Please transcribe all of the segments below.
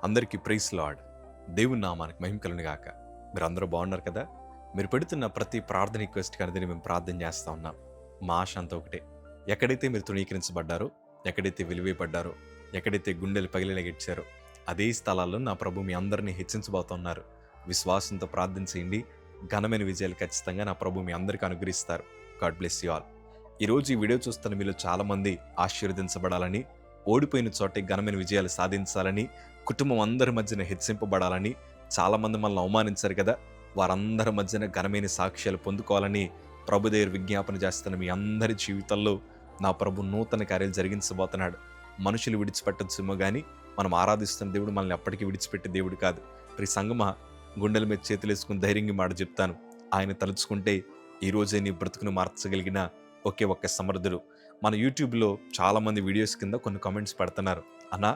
అందరికీ praise lord. దేవుని నామానికి మహిమ కలుగును గాక. మీరందరూ బాగున్నారు కదా? మీరు పెడుతున్న ప్రతి ప్రార్థన రిక్వెస్ట్‌కి అనేది మేము ప్రార్థన చేస్తా ఉన్నాం. మా ఆశ అంతా ఒకటే. ఎక్కడైతే మీరు తృణీకరించబడ్డారో, ఎక్కడైతే వెలివేయబడ్డారో, ఎక్కడైతే గుండెలు పగిలేలాగిచ్చారో, అదే స్థలాల్లో నా ప్రభు మీ అందరినీ హెచ్చించబోతున్నారు. విశ్వాసంతో ప్రార్థన చేయండి. ఘనమైన విజయాలు ఖచ్చితంగా నా ప్రభు మీ అందరికీ అనుగ్రహిస్తారు. God bless you all. ఈరోజు ఈ వీడియో చూస్తున్న మీలో చాలామంది ఆశీర్వదించబడాలని, ఓడిపోయిన చోటే ఘనమైన విజయాలు సాధించాలని, కుటుంబం అందరి మధ్యన హెచ్చింపబడాలని, చాలామంది మనల్ని అవమానించారు కదా, వారందరి మధ్యన ఘనమైన సాక్ష్యాలు పొందుకోవాలని ప్రభు దగ్గర విజ్ఞాపన చేస్తున్న మీ అందరి జీవితాల్లో నా ప్రభు నూతన కార్యాలు జరిగించబోతున్నాడు. మనుషులు విడిచిపెట్టచ్చేమో కానీ మనం ఆరాధిస్తున్న దేవుడు మనల్ని ఎప్పటికీ విడిచిపెట్టే దేవుడు కాదు. ప్రియ సంగమా, గుండెల మీద చేతులు వేసుకుని ధైర్యంగా మాట చెప్తాను. ఆయన తలుచుకుంటే ఈ రోజే నీ బ్రతుకును మార్చగలిగిన ఒకే ఒక్క సమర్థుడు. మన యూట్యూబ్లో చాలామంది వీడియోస్ కింద కొన్ని కామెంట్స్ పెడుతున్నారు. అన్నా,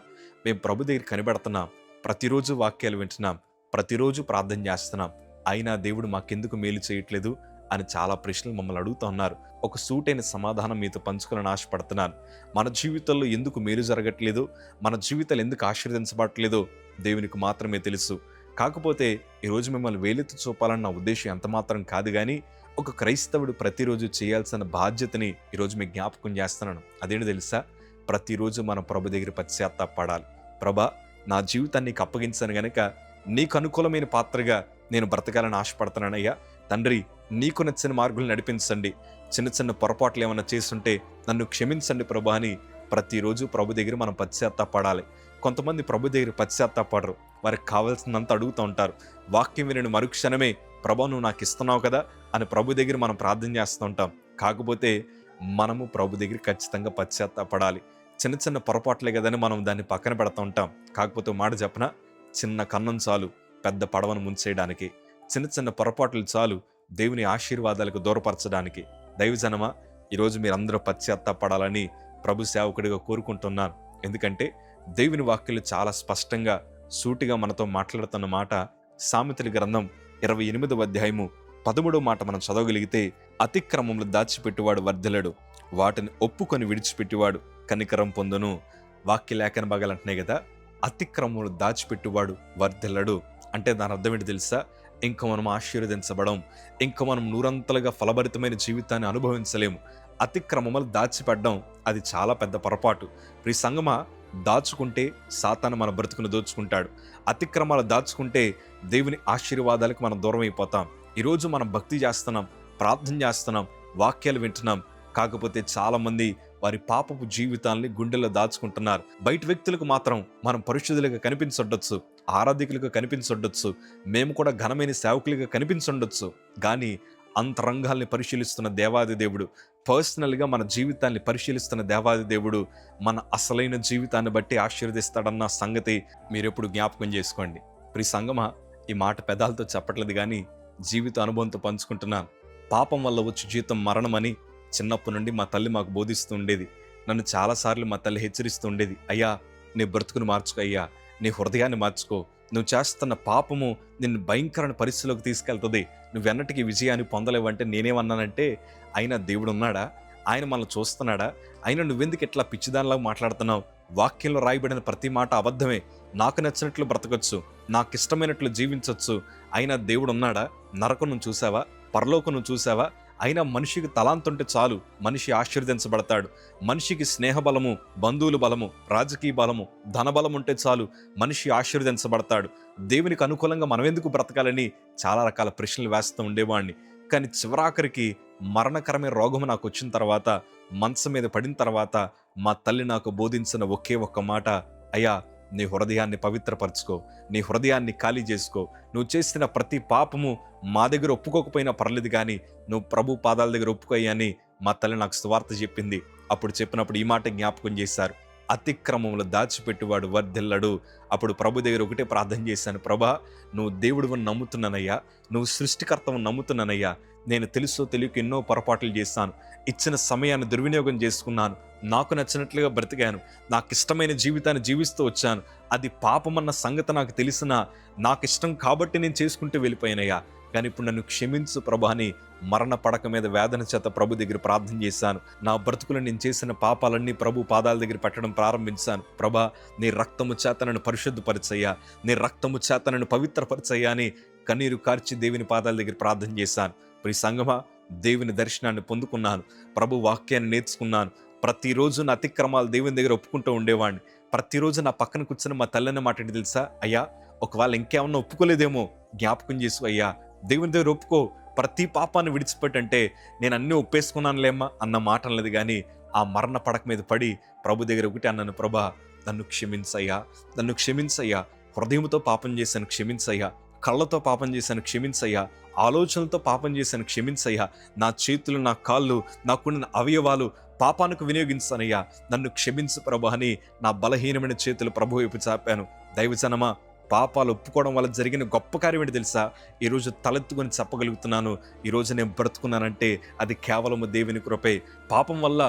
మేము ప్రభు దగ్గర కనిపెడుతున్నాం, ప్రతిరోజు వాక్యాలు వింటున్నాం, ప్రతిరోజు ప్రార్థన చేస్తున్నాం, అయినా దేవుడు మాకెందుకు మేలు చేయట్లేదు అని చాలా ప్రశ్నలు మమ్మల్ని అడుగుతూ ఉన్నారు. ఒక సూటైన సమాధానం మీతో పంచుకోవాలని ఆశపడుతున్నాను. మన జీవితంలో ఎందుకు మేలు జరగట్లేదు, మన జీవితాలు ఎందుకు ఆశీర్వదించబడట్లేదో దేవునికి మాత్రమే తెలుసు. కాకపోతే ఈరోజు మిమ్మల్ని వేలెత్తి చూపాలన్న నా ఉద్దేశం ఎంత మాత్రం కాదు, కానీ ఒక క్రైస్తవుడు ప్రతిరోజు చేయాల్సిన బాధ్యతని ఈరోజు మీకు జ్ఞాపకం చేస్తున్నాను. అదేంటి తెలుసా? ప్రతిరోజు మనం ప్రభు దగ్గర పశ్చాత్తాపడాలి. ప్రభా, నా జీవితాన్ని నీకు అప్పగించాను గనక నీకు అనుకూలమైన పాత్రగా నేను బ్రతకాలని ఆశపడుతున్నానయ్యా. తండ్రి, నీకు నచ్చిన మార్గులు నడిపించండి. చిన్న చిన్న పొరపాట్లు ఏమైనా చేస్తుంటే నన్ను క్షమించండి ప్రభా అని ప్రతిరోజు ప్రభు దగ్గర మనం పశ్చాత్తాపడాలి. కొంతమంది ప్రభు దగ్గర పశ్చాత్తాపడరు, వారికి కావాల్సినంత అడుగుతూ ఉంటారు. వాక్యం వినని మరుక్షణమే ప్రభా నువ్వు నాకు ఇస్తున్నావు కదా అని ప్రభు దగ్గర మనం ప్రార్థన చేస్తూ ఉంటాం. కాకపోతే మనము ప్రభు దగ్గర ఖచ్చితంగా పశ్చాత్తాపడాలి. చిన్న చిన్న పొరపాట్లే కదని మనం దాన్ని పక్కన పెడతా ఉంటాం. కాకపోతే మాట చెప్పనా, చిన్న కన్నం చాలు పెద్ద పడవను ముంచేయడానికి. చిన్న చిన్న పొరపాట్లు చాలు దేవుని ఆశీర్వాదాలకు దూరపరచడానికి. దైవజనమా, ఈరోజు మీరందరూ పశ్చాత్తాపడాలని ప్రభు సేవకుడిగా కోరుకుంటున్నాను. ఎందుకంటే దేవుని వాక్యాలు చాలా స్పష్టంగా సూటిగా మనతో మాట్లాడుతున్న మాట సామెతల గ్రంథం 28వ అధ్యాయము 13వ మాట మనం చదవగలిగితే, అతిక్రమములు దాచిపెట్టువాడు వర్ధిల్లడు, వాటిని ఒప్పుకొని విడిచిపెట్టివాడు కనికరం పొందును. వాక్య లేఖన భాగాలు అంటున్నాయి కదా, అతిక్రమములు దాచిపెట్టువాడు వర్ధిల్లడు అంటే దాని అర్థం ఏంటి తెలుసా? ఇంకా మనం ఆశీర్వదించబడం, ఇంకా మనం నూరంతలుగా ఫలభరితమైన జీవితాన్ని అనుభవించలేము. అతిక్రమములు దాచిపెట్టడం అది చాలా పెద్ద పొరపాటు. ప్రియ సంగమా, దాచుకుంటే సాతాను మన బ్రతుకును దోచుకుంటాడు. అతిక్రమాలు దాచుకుంటే దేవుని ఆశీర్వాదాలకు మనం దూరం అయిపోతాం. ఈరోజు మనం భక్తి చేస్తున్నాం, ప్రార్థన చేస్తున్నాం, వాక్యాలు వింటున్నాం. కాకపోతే చాలామంది వారి పాపపు జీవితాల్ని గుండెల్లో దాచుకుంటున్నారు. బయట వ్యక్తులకు మాత్రం మనం పరిశుద్ధులుగా కనిపించొడ్డొచ్చు, ఆరాధికులుగా కనిపించొడ్డొచ్చు, మేము కూడా ఘనమైన సేవకులుగా కనిపించొండొచ్చు. కానీ అంతరంగాల్ని పరిశీలిస్తున్న దేవాది దేవుడు, పర్సనల్గా మన జీవితాన్ని పరిశీలిస్తున్న దేవాది దేవుడు మన అసలైన జీవితాన్ని బట్టి ఆశీర్వదిస్తాడన్న సంగతి మీరెప్పుడు జ్ఞాపకం చేసుకోండి. ప్రియ సంగమా, ఈ మాట పెదాలతో చెప్పట్లేదు కానీ జీవిత అనుభవంతో పంచుకుంటున్నాను. పాపం వల్ల వచ్చి జీవితం మరణమని చిన్నప్పటి నుండి మా తల్లి మాకు బోధిస్తూ ఉండేది. నన్ను చాలాసార్లు మా తల్లి హెచ్చరిస్తూ ఉండేది. అయ్యా, నీ బ్రతుకును మార్చుకో, అయ్యా నీ హృదయాన్ని మార్చుకో, నువ్వు చేస్తున్న పాపము నిన్ను భయంకరమైన పరిస్థితిలోకి తీసుకెళ్తుంది, నువ్వెన్నటికీ విజయాన్ని పొందలేవంటే నేనేమన్నానంటే, అయినా దేవుడు ఉన్నాడా? ఆయన మనల్ని చూస్తున్నాడా? అయినా నువ్వెందుకు ఇట్లా పిచ్చిదానిలాగా మాట్లాడుతున్నావు? వాక్యంలో రాయబడిన ప్రతి మాట అబద్ధమే. నాకు నచ్చినట్లు బ్రతకొచ్చు, నాకు ఇష్టమైనట్లు జీవించవచ్చు. అయినా దేవుడు ఉన్నాడా? నరకం నువ్వు చూసావా? పరలోకం నువ్వు చూసావా? అయినా మనిషికి తలాంతుంటే చాలు మనిషి ఆశీర్వదించబడతాడు. మనిషికి స్నేహబలము, బంధువుల బలము, రాజకీయ బలము, ధనబలం ఉంటే చాలు మనిషి ఆశీర్వదించబడతాడు. దేవునికి అనుకూలంగా మనం ఎందుకు బ్రతకాలని చాలా రకాల ప్రశ్నలు వేస్తూ ఉండేవాడిని. కానీ చివరాఖరికి మరణకరమైన రోగము నాకు వచ్చిన తర్వాత, మంచం మీద పడిన తర్వాత మా తల్లి నాకు బోధించిన ఒకే ఒక్క మాట, అయ్యా నీ హృదయాన్ని పవిత్రపరచుకో, నీ హృదయాన్ని ఖాళీ చేసుకో. నువ్వు చేసిన ప్రతి పాపము మా దగ్గర ఒప్పుకోకపోయినా పర్లేదు, కానీ నువ్వు ప్రభు పాదాల దగ్గర ఒప్పుకోయ్యని మా తల్లి నాకు సువార్త చెప్పింది. అప్పుడు చెప్పినప్పుడు ఈ మాట జ్ఞాపకం చేశారు, అతిక్రమములు దాచిపెట్టువాడు వర్ధిల్లడు. అప్పుడు ప్రభు దగ్గర ఒకటే ప్రార్థన చేశాను, ప్రభా నువ్వు దేవుడివని నమ్ముతున్నానయ్యా, నువ్వు సృష్టికర్తవని నమ్ముతున్నానయ్యా. నేను తెలుసో తెలియక ఎన్నో పొరపాట్లు చేశాను, ఇచ్చిన సమయాన్ని దుర్వినియోగం చేసుకున్నాను, నాకు నచ్చినట్లుగా బ్రతికాను, నాకు ఇష్టమైన జీవితాన్ని జీవిస్తూ వచ్చాను. అది పాపమన్న సంగతి నాకు తెలిసినా నాకు ఇష్టం కాబట్టి నేను చేసుకుంటూ వెళ్ళిపోయానయ్యా. కానీ ఇప్పుడు నన్ను క్షమించు ప్రభా అని మరణ పడక మీద వేదన చేత ప్రభు దగ్గర ప్రార్థన చేశాను. నా బ్రతుకులు నేను చేసిన పాపాలన్నీ ప్రభు పాదాల దగ్గర పెట్టడం ప్రారంభించాను. ప్రభా, నీ రక్తము చేత నన్ను పరిశుద్ధపరిచయ్యా, నీ రక్తము చేత నన్ను పవిత్రపరిచయ్యా అని కన్నీరు కార్చి దేవుని పాదాల దగ్గర ప్రార్థన చేశాను. ప్రియ సంగమా, దేవుని దర్శనాన్ని పొందుకున్నాను, ప్రభు వాక్యాన్ని నేర్చుకున్నాను. ప్రతిరోజు నా అతిక్రమాలు దేవుని దగ్గర ఒప్పుకుంటూ ఉండేవాడిని. ప్రతిరోజు నా పక్కన కూర్చొని మా తల్లన్న మాట ఏంటి తెలుసా? అయ్యా, ఒకవేళ ఇంకేమన్నా ఒప్పుకోలేదేమో జ్ఞాపకం చేసు అయ్యా, దేవుని దగ్గర ఒప్పుకో, ప్రతి పాపాన్ని విడిచిపెట్టంటే నేను అన్నీ ఒప్పేసుకున్నానులేమ్మా అన్న మాట అన్నది. కానీ ఆ మరణ పడక మీద పడి ప్రభు దగ్గర ఒకటి అన్నాను, ప్రభా నన్ను క్షమించయ్యా, నన్ను క్షమించయ్యా, హృదయంతో పాపం చేశాను క్షమించయ్యా, కళ్ళతో పాపం చేశాను క్షమించయ్యా, ఆలోచనలతో పాపం చేశాను క్షమించయ్యా, నా చేతులు, నా కాళ్ళు, నాకున్న అవయవాలు పాపానికి వినియోగించానయ్యా, నన్ను క్షమించు ప్రభు అని నా బలహీనమైన చేతులు ప్రభు వైపు చాపాను. దైవజనమా, పాపాలు ఒప్పుకోవడం వల్ల జరిగిన గొప్ప కార్యం ఏంటి తెలుసా? ఈరోజు తలెత్తుకొని చెప్పగలుగుతున్నాను, ఈరోజు నేను బ్రతుకున్నానంటే అది కేవలము దేవుని కృపే. పాపం వల్ల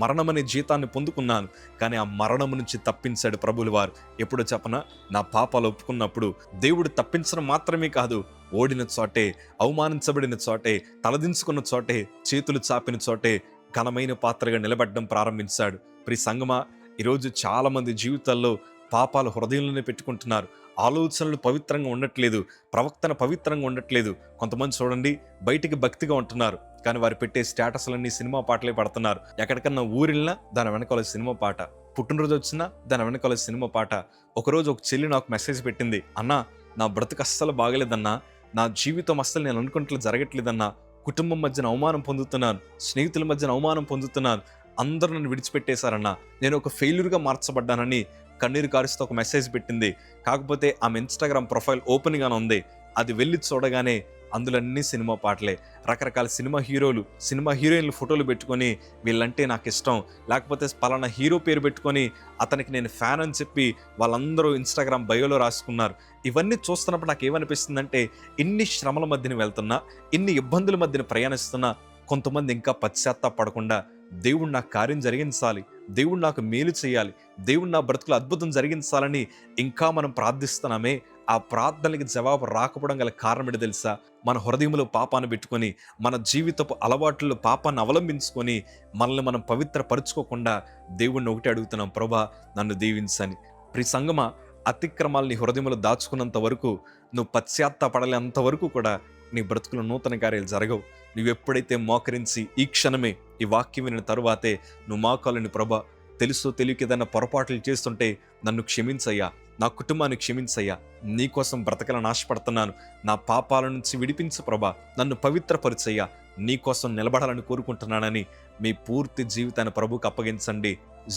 మరణమనే జీతాన్ని పొందుకున్నాను, కానీ ఆ మరణం నుంచి తప్పించాడు ప్రభువుల వారు. ఎప్పుడో చెప్పనా? నా పాపాలు ఒప్పుకున్నప్పుడు దేవుడు తప్పించడం మాత్రమే కాదు, ఓడిన చోటే, అవమానించబడిన చోటే, తలదించుకున్న చోటే, చేతులు చాపిన చోటే ఘనమైన పాత్రగా నిలబడడం ప్రారంభించాడు. ప్రియ సంగమా, ఈరోజు చాలామంది జీవితాల్లో పాపాలు హృదయంలోనే పెట్టుకుంటున్నారు. ఆలోచనలు పవిత్రంగా ఉండట్లేదు, ప్రవక్తన పవిత్రంగా ఉండట్లేదు. కొంతమంది చూడండి, బయటికి భక్తిగా ఉంటున్నారు, కానీ వారు పెట్టే స్టేటస్లన్నీ సినిమా పాటలే పడుతున్నారు. ఎక్కడికన్నా ఊరిల్లా దాని వెనకాల సినిమా పాట, పుట్టినరోజు వచ్చినా దాని వెనకాల సినిమా పాట. ఒకరోజు ఒక చెల్లి నాకు మెసేజ్ పెట్టింది, అన్నా నా బ్రతుకు అస్సలు బాగలేదన్నా, నా జీవితం అస్సలు నేను అనుకుంటున్నా జరగట్లేదన్నా, కుటుంబం మధ్యన అవమానం పొందుతున్నాను, స్నేహితుల మధ్యన అవమానం పొందుతున్నాను, అందరూ నన్ను విడిచిపెట్టేశారన్నా, నేను ఒక ఫెయిల్యూర్గా మార్చబడ్డానని కన్నీరు కారుస్తూ ఒక మెసేజ్ పెట్టింది. కాకపోతే ఆమె ఇన్స్టాగ్రామ్ ప్రొఫైల్ ఓపెన్గానే ఉంది. అది వెళ్ళి చూడగానే అందులో అన్ని సినిమా పాటలే, రకరకాల సినిమా హీరోలు, సినిమా హీరోయిన్లు ఫోటోలు పెట్టుకొని వీళ్ళంటే నాకు ఇష్టం, లేకపోతే పలానా హీరో పేరు పెట్టుకొని అతనికి నేను ఫ్యాన్ అని చెప్పి వాళ్ళందరూ ఇన్స్టాగ్రామ్ బయోలో రాసుకున్నారు. ఇవన్నీ చూస్తున్నప్పుడు నాకు ఏమనిపిస్తుందంటే, ఇన్ని శ్రమల మధ్యన వెళ్తున్నా, ఇన్ని ఇబ్బందుల మధ్యన ప్రయాణిస్తున్నా, కొంతమంది ఇంకా పశ్చాత్తాపడకుండా దేవుడు నాకు కార్యం జరిగించాలి, దేవుడు నాకు మేలు చేయాలి, దేవుడు నా బ్రతుకులు అద్భుతం జరిగించాలని ఇంకా మనం ప్రార్థిస్తున్నామే. ఆ ప్రార్థనలకి జవాబు రాకపోవడం గల కారణం ఏంటి తెలుసా? మన హృదయంలో పాపాన్ని పెట్టుకొని, మన జీవితపు అలవాట్లలో పాపాన్ని అవలంబించుకొని మనల్ని మనం పవిత్రపరుచుకోకుండా దేవుణ్ణి ఒకటి అడుగుతున్నాం, ప్రభా నన్ను దీవించని. ప్రియ సంగమా, అతిక్రమాలని హృదయంలో దాచుకున్నంత వరకు, నువ్వు పశ్చాత్తాపడలేంత వరకు కూడా నీ బ్రతుకులు నూతన కార్యాలు జరగవు. నువ్వు ఎప్పుడైతే మోకరించి ఈ క్షణమే ఈ వాక్యం వినిన తరువాతే నువ్వు మోకాలని, ప్రభా తెలుసో తెలియక ఏదైనా పొరపాట్లు చేస్తుంటే నన్ను క్షమించయ్యా, నా కుటుంబాన్ని క్షమించయ్యా, నీకోసం బ్రతకాలని ఆశపడుతున్నాను, నా పాపాల నుంచి విడిపించు ప్రభా, నన్ను పవిత్రపరిచయ్యా, నీకోసం నిలబడాలని కోరుకుంటున్నానని మీ పూర్తి జీవితాన్ని ప్రభుకు అప్పగించండి.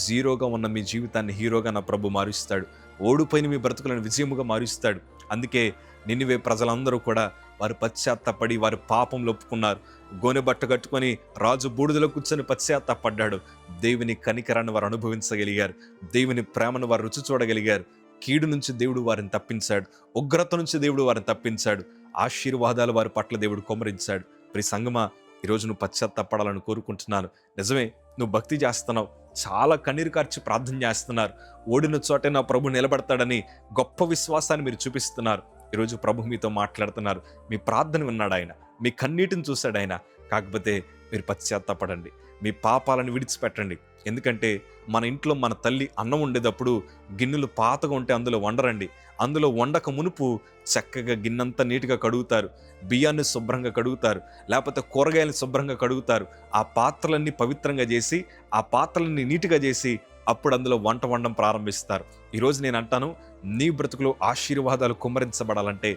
జీరోగా ఉన్న మీ జీవితాన్ని హీరోగా నా ప్రభు మారుస్తాడు. ఓడిపోయిన మీ బ్రతుకులను విజయముగా మారుస్తాడు. అందుకే నినివే ప్రజలందరూ కూడా వారు పశ్చాత్తాపడి వారి పాపంలో ఒప్పుకున్నారు. గోనె బట్ట కట్టుకొని రాజు బూడిదలో కూర్చొని పశ్చాత్తాపడ్డాడు. దేవుని కనికరాన్ని వారు అనుభవించగలిగారు, దేవుని ప్రేమను వారు రుచి చూడగలిగారు. కీడు నుంచి దేవుడు వారిని తప్పించాడు, ఉగ్రత నుంచి దేవుడు వారిని తప్పించాడు, ఆశీర్వాదాలు వారి పట్ల దేవుడు కొమ్మరించాడు. ప్రియ సంగమా, ఈరోజు నువ్వు పశ్చాత్తాపడాలని కోరుకుంటున్నాను. నిజమే, నువ్వు భక్తి చేస్తున్నావు, చాలా కన్నీరు కార్చి ప్రార్థన చేస్తున్నారు, ఓడిన చోటే నా ప్రభు నిలబడతాడని గొప్ప విశ్వాసాన్ని మీరు చూపిస్తున్నారు. ఈరోజు ప్రభు మీతో మాట్లాడుతున్నారు. మీ ప్రార్థన విన్నాడు ఆయన, మీ కన్నీటిని చూశాడు ఆయన. కాకపోతే మీరు పశ్చాత్తాపడండి, మీ పాపాలను విడిచిపెట్టండి. ఎందుకంటే మన ఇంట్లో మన తల్లి అన్నం వండేటప్పుడు గిన్నెలు పాతగా ఉంటే అందులో వండరండి. అందులో వండక మునుపు చక్కగా గిన్నెంతా నీట్గా కడుగుతారు, బియ్యాన్ని శుభ్రంగా కడుగుతారు, లేకపోతే కూరగాయలను శుభ్రంగా కడుగుతారు. ఆ పాత్రలన్నీ పవిత్రంగా చేసి, ఆ పాత్రలన్నీ నీట్గా చేసి అప్పుడు అందులో వంట వండడం ప్రారంభిస్తారు. ఈరోజు నేను అంటాను, నీ బ్రతుకులో ఆశీర్వాదాలు కుమ్మరించబడాలంటే,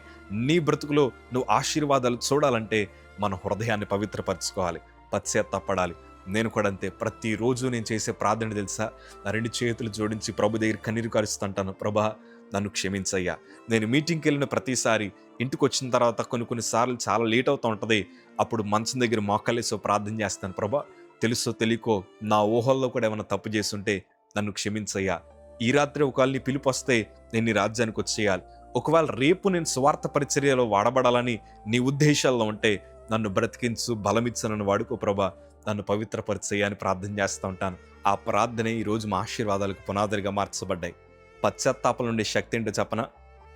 నీ బ్రతుకులో నువ్వు ఆశీర్వాదాలు చూడాలంటే మన హృదయాన్ని పవిత్రపరచుకోవాలి, పశ్చాత్తాపడాలి. నేను కూడా అంతే. ప్రతిరోజు నేను చేసే ప్రార్థన తెలుసా? నా 2 చేతులు జోడించి ప్రభు దగ్గర కన్నీరు కారుస్తుంటాను, ప్రభా నన్ను క్షమించయ్యా. నేను మీటింగ్కి వెళ్ళిన ప్రతిసారి ఇంటికి వచ్చిన తర్వాత కొన్నిసార్లు చాలా లేట్ అవుతూ ఉంటుంది. అప్పుడు మంచం దగ్గర మోకాలేసో ప్రార్థన చేస్తాను, ప్రభా తెలుసో తెలియకో నా ఊహల్లో కూడా ఏమైనా తప్పు చేస్తుంటే నన్ను క్షమించయ్యా. ఈ రాత్రి ఒకవేళ నీ పిలుపు వస్తే నేను నీ రాజ్యానికి వచ్చేయాలి. ఒకవేళ రేపు నేను స్వార్థ పరిచర్యలో వాడబడాలని నీ ఉద్దేశాల్లో ఉంటే నన్ను బ్రతికించు, బలమిచ్చు, నన్ను వాడుకో ప్రభా, నన్ను పవిత్రపరిచయ్యా అని ప్రార్థన చేస్తూ ఉంటాను. ఆ ప్రార్థనే ఈరోజు మా ఆశీర్వాదాలకు పునాదిగా మార్చబడ్డాయి. పశ్చాత్తాపం నుండే శక్తి ఏంటో చెప్పన?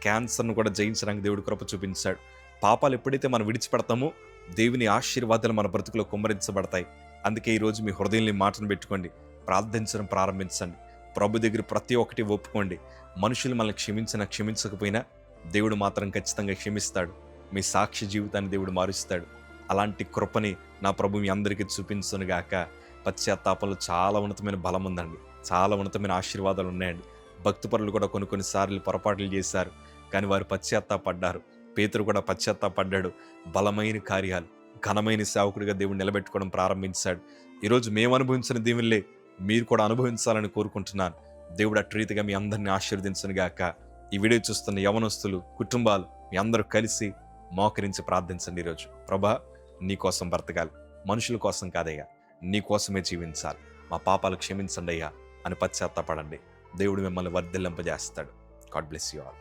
క్యాన్సర్ను కూడా జయించడానికి దేవుడు కృప చూపించాడు. పాపాలు ఎప్పుడైతే మనం విడిచిపెడతామో దేవుని ఆశీర్వాదాలు మన బ్రతుకులో కుమ్మరించబడతాయి. అందుకే ఈరోజు మీ హృదయంలో ఈ మాటను పెట్టుకోండి, ప్రార్థించడం ప్రారంభించండి. ప్రభు దగ్గర ప్రతి ఒక్కటి ఒప్పుకోండి. మనుషులు మనల్ని క్షమించకపోయినా దేవుడు మాత్రం ఖచ్చితంగా క్షమిస్తాడు. మీ సాక్షి జీవితాన్ని దేవుడు మారుస్తాడు. అలాంటి కృపని నా ప్రభు మీ అందరికీ చూపించునుగాక. పశ్చాత్తాపంలో చాలా ఉన్నతమైన బలం ఉందండి, చాలా ఉన్నతమైన ఆశీర్వాదాలు ఉన్నాయండి. భక్తిపరులు కూడా కొన్నిసార్లు పొరపాట్లు చేశారు, కానీ వారు పశ్చాత్తాపడ్డారు. పేతురు కూడా పశ్చాత్తాపడ్డాడు. బలమైన కార్యాలు, ఘనమైన సేవకుడిగా దేవుడు నిలబెట్టుకోవడం ప్రారంభించాడు. ఈరోజు మేము అనుభవించిన దీవెనలే మీరు కూడా అనుభవించాలని కోరుకుంటున్నాను. దేవుడు అటు రీతిగా మీ అందరినీ ఆశీర్వదించునుగాక. ఈ వీడియో చూస్తున్న యవనస్తులు, కుటుంబాలు మీ అందరూ కలిసి మోకరించి ప్రార్థించండి. ఈరోజు ప్రభా, నీ కోసం బ్రతకాలి, మనుషుల కోసం కాదయ్యా, నీ కోసమే జీవించాలి, మా పాపాలు క్షమించండి అయ్యా అని పశ్చాత్తాపడండి. దేవుడు మిమ్మల్ని వర్ధిల్లింపజేస్తాడు. God bless you all.